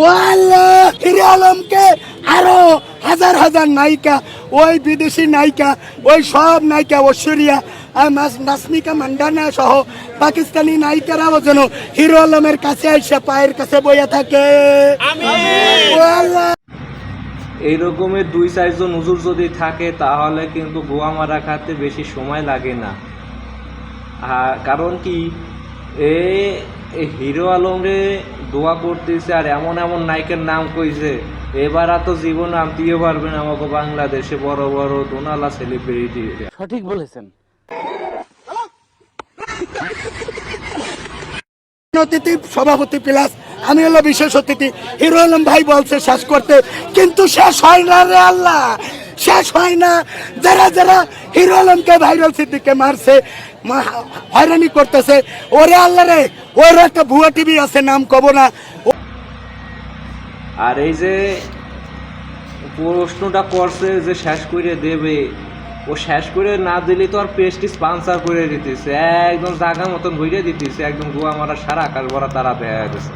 ও আল্লাহ, hero আলমকে আরো হাজার হাজার নায়িকা, ওই বিদেশি নায়িকা, ওই সব নায়িকা ঐশ্বরিয়া আর নাসমিকা মান্ডানা সহ পাকিস্তানি নায়িকারাও যেন হিরো আলমের কাছে এসে পায়ের কাছে বইয়া থাকে। ও আল্লাহ, এইরকমের 2-4 জন হুজুর যদি থাকে তাহলে কিন্তু গোয়া মারা খাতে বেশি সময় লাগে না। কারণ কি, এই হিরো আলমরে দোয়া করতেছে আর এমন এমন নায়কের নাম কইছে, এবার তো জীবন আনতেও পারবে না আমাকে বাংলাদেশে বড় বড় দোনালা সেলিব্রিটি। সঠিক বলেছেন। অতিথি সভাপতি প্লাস আমি হলো বিশেষ অতিথি। হিরো আলম ভাই বলছে শেষ করতে, কিন্তু শেষ হয় না রে আল্লাহ, শেষ হয় না। যারা যারা হিরো আলমকে ভাইরাল সিদ্দিককে মারছে, হয়রানি করতেছে, ওরে আল্লাহ রে, ওর একটা ভুয়া টিভি আছে, নাম কব না। আর এই যে প্রশ্নটা করছে যে শেষ করে দেবে, ও শেষ করে না দিলে তো আর পেজটি স্পন্সর করে দিতেছে, একদম জায়গা মতন ঘুরে দিতেছে, একদম গোয়া মারা সারা আকাশ ভরা তারা দেখা গেছে।